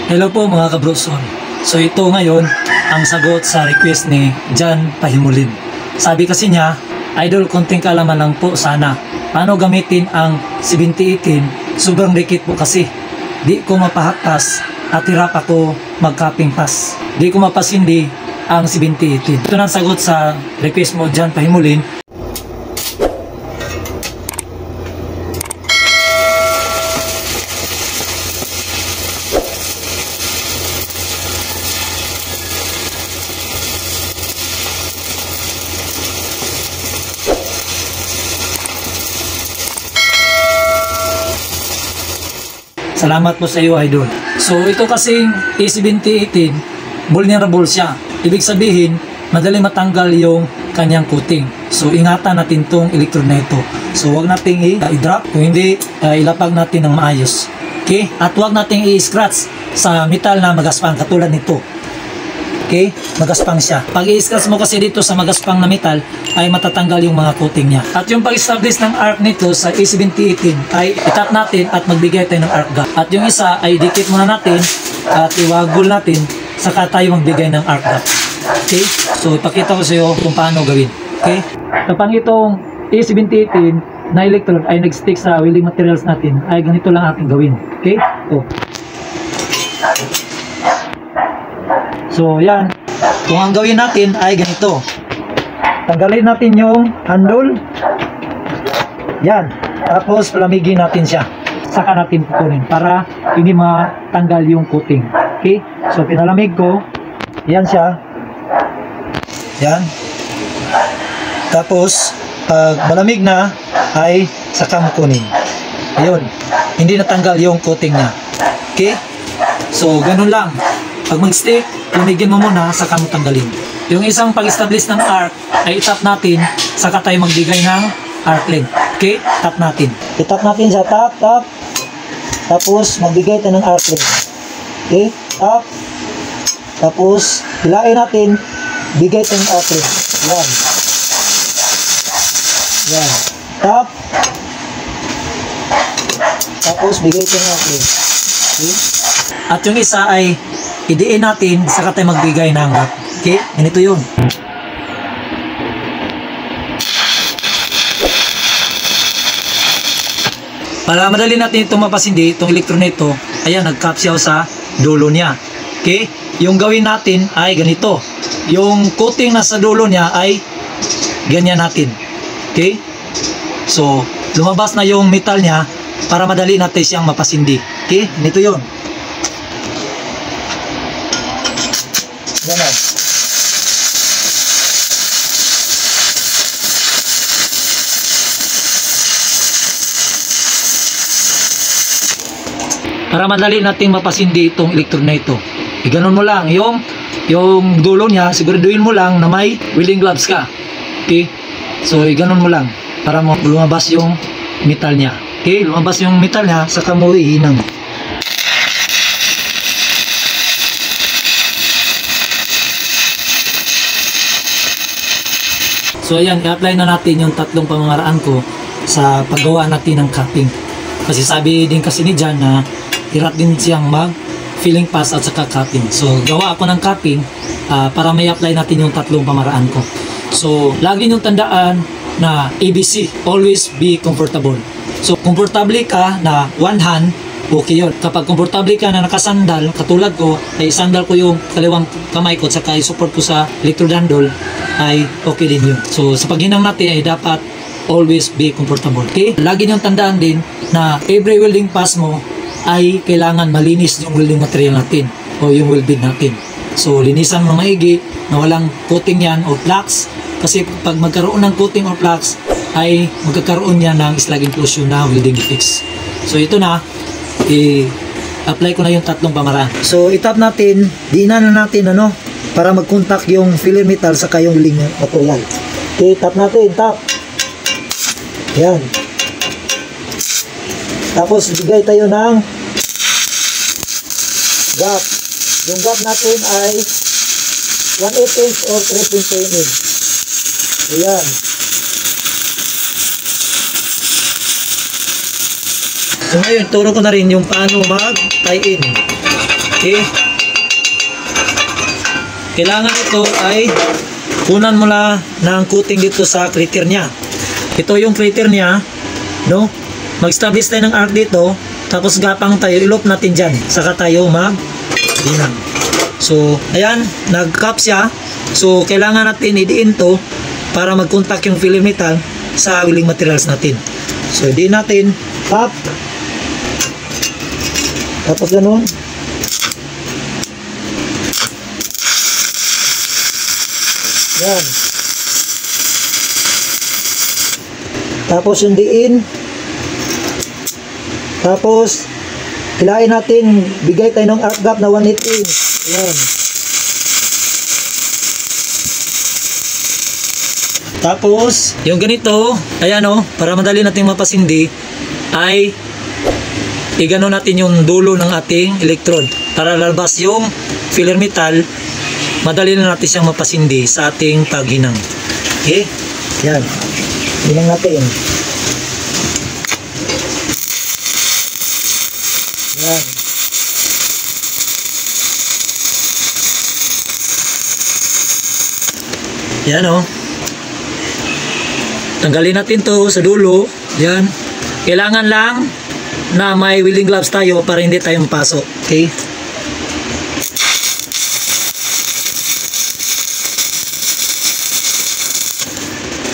Hello po mga kabroson. So ito ngayon ang sagot sa request ni John Pahimulin. Sabi kasi niya, idol, konting kaalaman lang po sana. Paano gamitin ang 7018? Sobrang dikit po kasi. Di ko mapahaktas at hirap ako mag-cupping pass. Di ko mapasindi ang 7018. Ito na ang sagot sa request mo, John Pahimulin. Salamat po sa iyo, idol. So ito kasing A7018, vulnerable siya. Ibig sabihin, madali matanggal yung kanyang coating. So ingatan natin tong electrode na ito. So wag nating i-drop, kung hindi ilapag natin ng maayos. Okay? At wag nating i-scratch sa metal na magaspang katulad nito. Okay? Magaspang siya. Pag i-scratch mo kasi dito sa magaspang na metal, ay matatanggal yung mga coating niya. At yung pag-establish ng arc nito sa A7018 ay itap natin at magbigay tayo ng arc gap. At yung isa ay dikit muna natin at iwagul natin saka tayo magbigay ng arc gap. Okay? So ipakita ko sa iyo kung paano gawin. Okay? Kapag itong A7018 na electrode ay nag-stick sa welding materials natin, ay ganito lang ating gawin. Okay? So yan, kung ang gawin natin ay ganito, tanggalin natin yung handle, yan, tapos palamigin natin siya, saka natin pukunin para hindi matanggal yung coating. Okay, so pinalamig ko, yan siya, yan, tapos pag malamig na ay saka mukunin. Ayun, hindi natanggal yung coating niya. Okay, so ganun lang. Pag mag-stick, lamigin mo muna, saka mo tanggalin. Yung isang pag-establish ng arc, ay itap natin, saka tayo magbigay ng arc length. Okay? Tap natin. Itap natin sa tap. Tapos, magbigay tayo ng arc length. Okay? Tap. Tapos, hilain natin, bigay tayo ng arc length. Yan. Yan. Tap. Tapos, bigay tayo ng arc length. Okay? At yung isa ay idiin natin, saka tayo magbigay ng gap. Okay? Ganito yun. Para madali natin itong mapasindi, itong electrode nito, ayan, nag-cap siya sa dulo niya. Okay? Yung gawin natin ay ganito. Yung coating na sa dulo niya ay ganyan natin. Okay? So, lumabas na yung metal niya para madali natin siyang mapasindi. Okay? Ganito yun. Ganun. Para madali nating mapasindi itong electrode na ito. Ganun mo lang. Yung dulo niya, siguraduhin mo lang na may welding gloves ka. Okay? So, ganun mo lang. Para lumabas yung metal niya. Okay? Lumabas yung metal niya, saka mo ihinang. So ayan, i-apply na natin yung tatlong pamamaraan ko sa paggawa natin ng cupping. Kasi sabi din kasi ni John na hirap din siyang mag-filling pass at saka cupping. So gawa ako ng cupping para may apply natin yung tatlong pamaraan ko. So lagi niyong tandaan na ABC, always be comfortable. So komportable ka na one hand, okay yun. Kapag komportable ka na nakasandal, katulad ko, ay sandal ko yung kaliwang kamay ko at saka i-support ko sa electrode handle, ay okay din yun. So sa paghinang natin ay dapat always be comfortable. Okay? Lagi niyong tandaan din na every welding pass mo ay kailangan malinis yung welding material natin o yung weld bit natin. So linisan mo maigi na walang coating yan o flux, kasi pag magkaroon ng coating or flux ay magkakaroon yan ng slag inclusion na welding defects. So ito na, i-apply ko na yung tatlong pamaraan. So itap natin, diinan na natin para mag-contact yung filler metal sa yung welding material. Okay, tap natin, tap. Yan. Tapos bigay tayo ng gap. Yung gap natin ay 1/8 inch or 3.2 mm. Ayan. So ngayon, turo ko na rin yung paano mag-tie in. Okay? Kailangan ito ay kunan mo lang ng coating dito sa crater niya. Ito yung crater niya, no? Mag-establish tayo ng arc dito, tapos gapang tayo, ilop natin dyan. Saka tayo mag-dinang. So, ayan, nag-cap siya. So, kailangan natin idiin to para mag-contact yung filler metal sa willing materials natin. So, idiin natin, cap. Tapos ganun. Yan. Tapos yung diin. Tapos, hilain natin, bigay tayo ng arc gap na 1/8 inch. Yan. Tapos, yung ganito, ayan o, para madali natin mapasindi, ay igano natin yung dulo ng ating electrode. Para lalabas yung filler metal, madali na natin siyang mapasindi sa ating paghinang. Okay? Yan. Hinang natin. Yan. Yan o. Tanggalin natin to sa dulo. Yan. Kailangan lang na may welding gloves tayo para hindi tayo mapasok. Okay?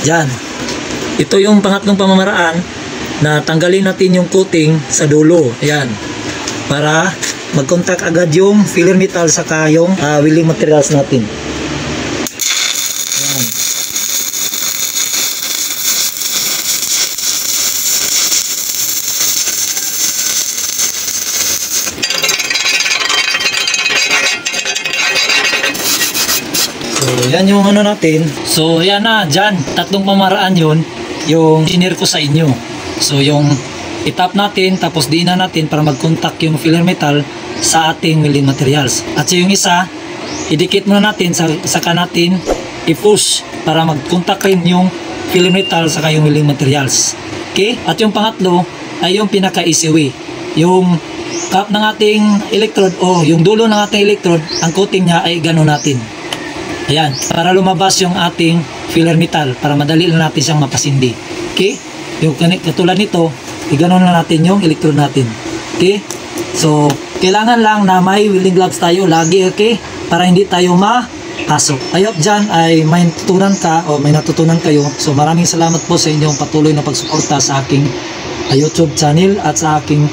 Yan. Ito yung pangatlong pamamaraan na tanggalin natin yung coating sa dulo. Ayan. Para mag-contact agad yung filler metal saka yung welding materials natin. Ayan. So, yan yung ano natin. So, yan na, dyan. Tatlong pamaraan yun, yung engineer ko sa inyo. So, yung itap natin, tapos di na natin para mag-contact yung filler metal sa ating welding materials. At so, yung isa, idikit muna natin, saka natin i-push para mag-contact rin yung filler metal saka yung welding materials. Okay? At yung pangatlo, ay yung pinaka-easy way. Yung cap ng ating electrode, o yung dulo ng ating electrode, ang coating niya ay gano'n natin. Ayan, para lumabas yung ating filler metal, para madali lang natin siyang mapasindi. Okay? Yung katulad nito, iganon na natin yung electrode natin. Okay? So, kailangan lang na may welding gloves tayo lagi, okay? Para hindi tayo mapasok. I hope dyan ay may natutunan ka o may natutunan kayo. So, maraming salamat po sa inyong patuloy na pagsuporta sa aking YouTube channel at sa aking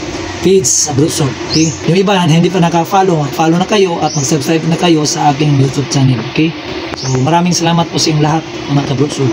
page sa Brutsoul. Okay? Yung iba hindi pa naka-follow, follow na kayo at mag-subscribe na kayo sa aking YouTube channel. Okay? So maraming salamat po sa inyong lahat mga ka-Brutsoul.